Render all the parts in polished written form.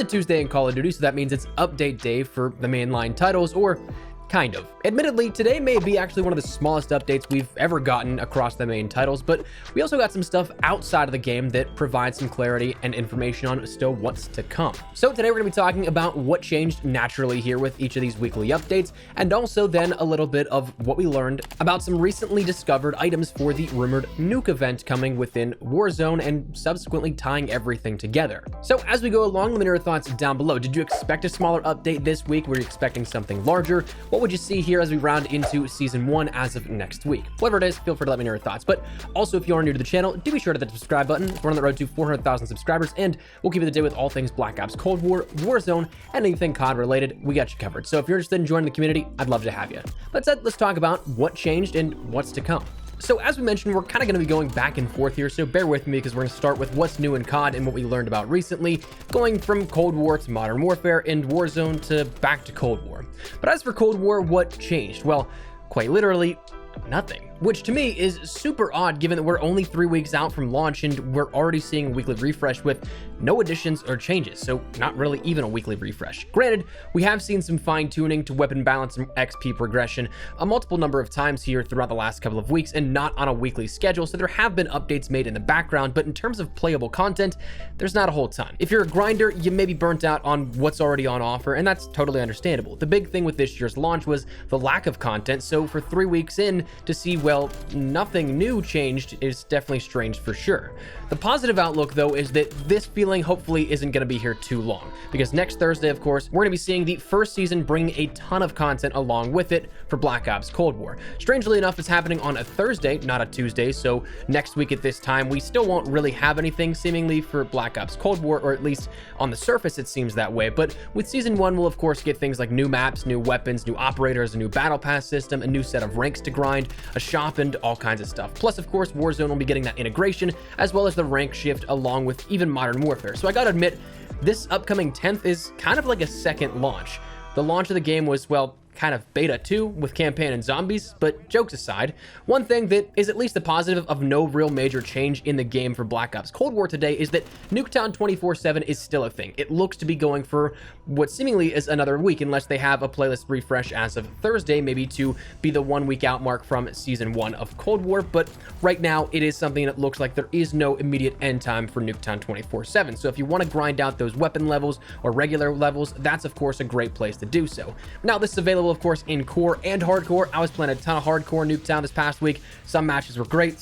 It's a Tuesday in Call of Duty, so that means it's update day for the mainline titles, or kind of. Admittedly, today may be actually one of the smallest updates we've ever gotten across the main titles, but we also got some stuff outside of the game that provides some clarity and information on still what's to come. So today we're going to be talking about what changed naturally here with each of these weekly updates, and also then a little bit of what we learned about some recently discovered items for the rumored NUKE event coming within Warzone, and subsequently tying everything together. So as we go along, let me know your thoughts down below. Did you expect a smaller update this week? Were you expecting something larger? What would you see here as we round into season 1 as of next week? Whatever it is, feel free to let me know your thoughts. But also, if you are new to the channel, do be sure to hit the subscribe button. We're on the road to 400,000 subscribers, and we'll keep it the day with all things Black Ops Cold War, Warzone, and anything COD related. We got you covered. So if you're interested in joining the community, I'd love to have you. That said, let's talk about what changed and what's to come. So as we mentioned, we're kind of going to be going back and forth here, so bear with me because we're going to start with what's new in COD and what we learned about recently, going from Cold War to Modern Warfare and Warzone to back to Cold War. But as for Cold War, what changed? Well, quite literally, nothing. Which to me is super odd given that we're only 3 weeks out from launch and we're already seeing a weekly refresh with no additions or changes, so not really even a weekly refresh. Granted, we have seen some fine-tuning to weapon balance and XP progression a multiple number of times here throughout the last couple of weeks and not on a weekly schedule, so there have been updates made in the background, but in terms of playable content, there's not a whole ton. If you're a grinder, you may be burnt out on what's already on offer, and that's totally understandable. The big thing with this year's launch was the lack of content, so for 3 weeks in to see, well, nothing new changed is definitely strange for sure. The positive outlook, though, is that this feeling hopefully isn't going to be here too long, because next Thursday, of course, we're going to be seeing the first season bring a ton of content along with it for Black Ops Cold War. Strangely enough, it's happening on a Thursday, not a Tuesday, so next week at this time, we still won't really have anything seemingly for Black Ops Cold War, or at least on the surface it seems that way, but with Season 1, we'll of course get things like new maps, new weapons, new operators, a new battle pass system, a new set of ranks to grind, a shop, and all kinds of stuff. Plus, of course, Warzone will be getting that integration, as well as the rank shift along with even Modern Warfare. So I gotta admit, this upcoming 10th is kind of like a second launch. The launch of the game was, well, kind of beta 2 with campaign and zombies, but jokes aside, one thing that is at least a positive of no real major change in the game for Black Ops Cold War today is that Nuketown 24/7 is still a thing. It looks to be going for what seemingly is another week, unless they have a playlist refresh as of Thursday, maybe to be the 1 week out mark from Season 1 of Cold War, but right now it is something that looks like there is no immediate end time for Nuketown 24/7. So if you want to grind out those weapon levels or regular levels, that's of course a great place to do so. Now this is available of course in core and hardcore. I was playing a ton of hardcore Nuketown this past week. Some matches were great,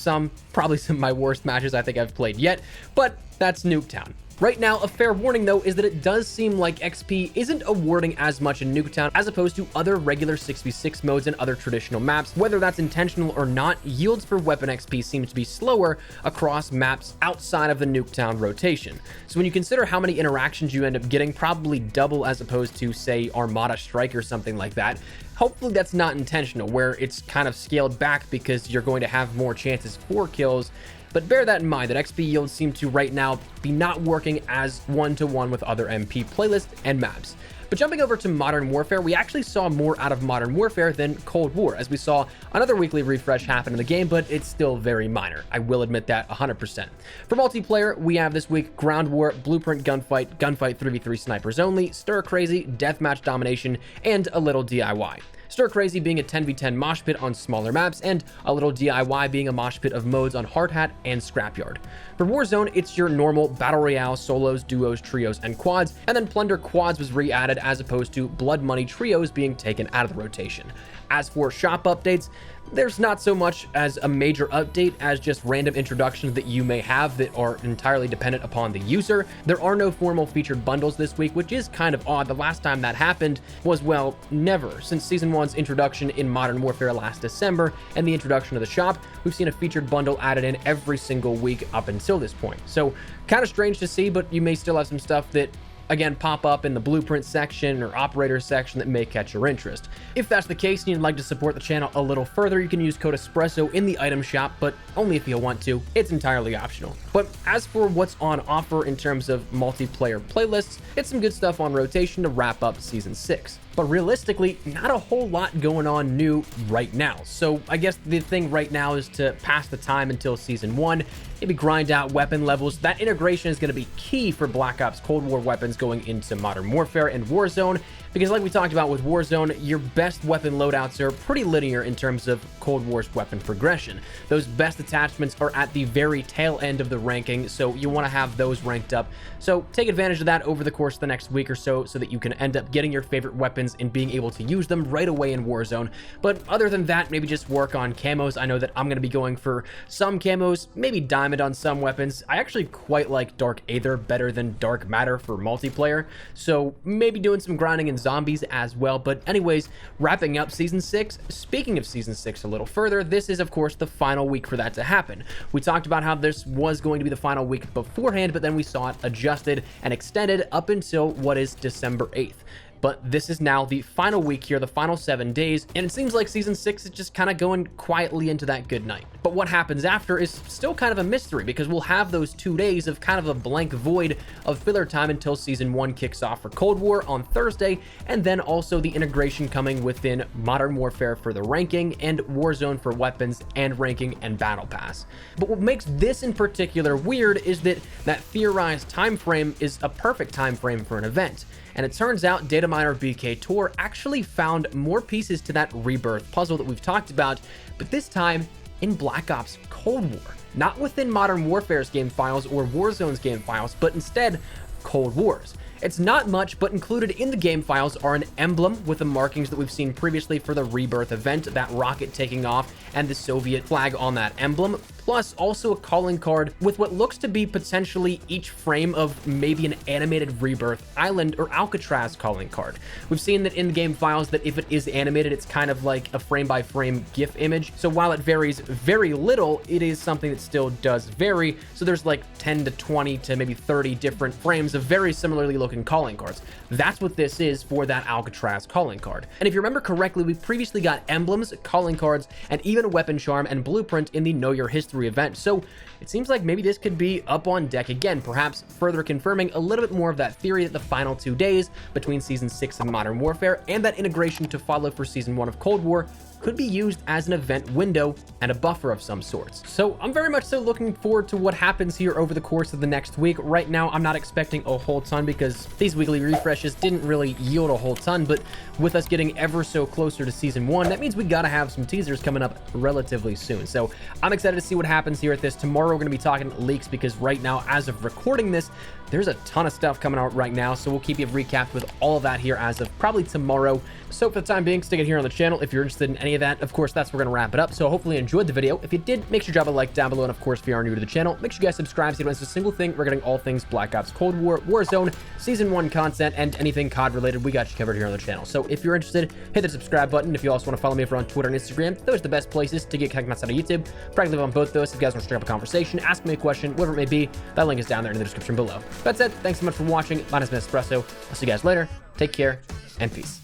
probably some of my worst matches I think I've played yet, but that's Nuketown. Right now, a fair warning though is that it does seem like XP isn't awarding as much in Nuketown as opposed to other regular 6v6 modes and other traditional maps. Whether that's intentional or not, yields for weapon XP seems to be slower across maps outside of the Nuketown rotation. So when you consider how many interactions you end up getting, probably double as opposed to, say, Armada Strike or something like that, hopefully that's not intentional, where it's kind of scaled back because you're going to have more chances for kills. But bear that in mind that XP yields seem to right now be not working as one-to-one with other MP playlists and maps. But jumping over to Modern Warfare, we actually saw more out of Modern Warfare than Cold War, as we saw another weekly refresh happen in the game, but it's still very minor. I will admit that 100%. For multiplayer, we have this week Ground War, Blueprint Gunfight, Gunfight 3v3 Snipers Only, Stir Crazy, Deathmatch Domination, and a little DIY. Stir Crazy being a 10v10 mosh pit on smaller maps, and a little DIY being a mosh pit of modes on Hard Hat and Scrapyard. For Warzone, it's your normal Battle Royale, solos, duos, trios, and quads, and then Plunder Quads was re-added as opposed to Blood Money trios being taken out of the rotation. As for shop updates, there's not so much as a major update as just random introductions that you may have that are entirely dependent upon the user. There are no formal featured bundles this week, which is kind of odd. The last time that happened was, well, never. Since Season 1's introduction in Modern Warfare last December and the introduction of the shop, we've seen a featured bundle added in every single week up until this point. So kind of strange to see, but you may still have some stuff that again pop up in the blueprint section or operator section that may catch your interest. If that's the case and you'd like to support the channel a little further, you can use code espresso in the item shop, but only if you want to. It's entirely optional. But as for what's on offer in terms of multiplayer playlists, it's some good stuff on rotation to wrap up Season 6. but realistically, not a whole lot going on new right now. So I guess the thing right now is to pass the time until Season 1, maybe grind out weapon levels. That integration is going to be key for Black Ops Cold War weapons going into Modern Warfare and Warzone, because like we talked about with Warzone, your best weapon loadouts are pretty linear in terms of Cold War's weapon progression. Those best attachments are at the very tail end of the ranking, so you want to have those ranked up. So take advantage of that over the course of the next week or so that you can end up getting your favorite weapons and being able to use them right away in Warzone. But other than that, maybe just work on camos. I know that I'm going to be going for some camos, maybe diamond on some weapons. I actually quite like Dark Aether better than Dark Matter for multiplayer, so maybe doing some grinding in zombies as well. But anyways, wrapping up Season 6, speaking of Season 6 a little further, this is of course the final week for that to happen. We talked about how this was going to be the final week beforehand, but then we saw it adjusted and extended up until what is December 8th. But this is now the final week here, the final 7 days, and it seems like Season 6 is just kind of going quietly into that good night. But what happens after is still kind of a mystery, because we'll have those 2 days of kind of a blank void of filler time until Season 1 kicks off for Cold War on Thursday, and then also the integration coming within Modern Warfare for the ranking and Warzone for weapons and ranking and Battle Pass. But what makes this in particular weird is that theorized time frame is a perfect time frame for an event. And it turns out data miner BK Tor actually found more pieces to that rebirth puzzle that we've talked about, but this time in Black Ops Cold War. Not within Modern Warfare's game files or Warzone's game files, but instead Cold War's. It's not much, but included in the game files are an emblem with the markings that we've seen previously for the rebirth event, that rocket taking off and the Soviet flag on that emblem, plus also a calling card with what looks to be potentially each frame of maybe an animated Rebirth Island or Alcatraz calling card. We've seen that in the game files that if it is animated, it's kind of like a frame-by-frame GIF image. So while it varies very little, it is something that still does vary. So there's like 10 to 20 to maybe 30 different frames of very similarly looking calling cards. That's what this is for that Alcatraz calling card. And if you remember correctly, we previously got emblems, calling cards, and even a weapon charm and blueprint in the Know Your History event. So it seems like maybe this could be up on deck again, perhaps further confirming a little bit more of that theory that the final 2 days between Season 6 of Modern Warfare and that integration to follow for Season 1 of Cold War could be used as an event window and a buffer of some sorts. So I'm very much so looking forward to what happens here over the course of the next week. Right now, I'm not expecting a whole ton because these weekly refreshes didn't really yield a whole ton, but with us getting ever so closer to Season 1, that means we gotta have some teasers coming up relatively soon. So I'm excited to see what happens here at this. Tomorrow, we're gonna be talking leaks because right now, as of recording this, there's a ton of stuff coming out right now, so we'll keep you recapped with all of that here as of probably tomorrow. So for the time being, stick it here on the channel if you're interested in any of that. Of course, that's where we're going to wrap it up. So hopefully you enjoyed the video. If you did, make sure to drop a like down below. And of course, if you are new to the channel, make sure you guys subscribe so you don't miss a single thing regarding all things Black Ops Cold War, Warzone, Season 1 content, and anything COD related. We got you covered here on the channel. So if you're interested, hit the subscribe button. If you also want to follow me over on Twitter and Instagram, those are the best places to get connected outside of YouTube. Probably live on both those. If you guys want to strike up a conversation, ask me a question, whatever it may be, that link is down there in the description below. That said, thanks so much for watching. Mine has been Espresso. I'll see you guys later. Take care and peace.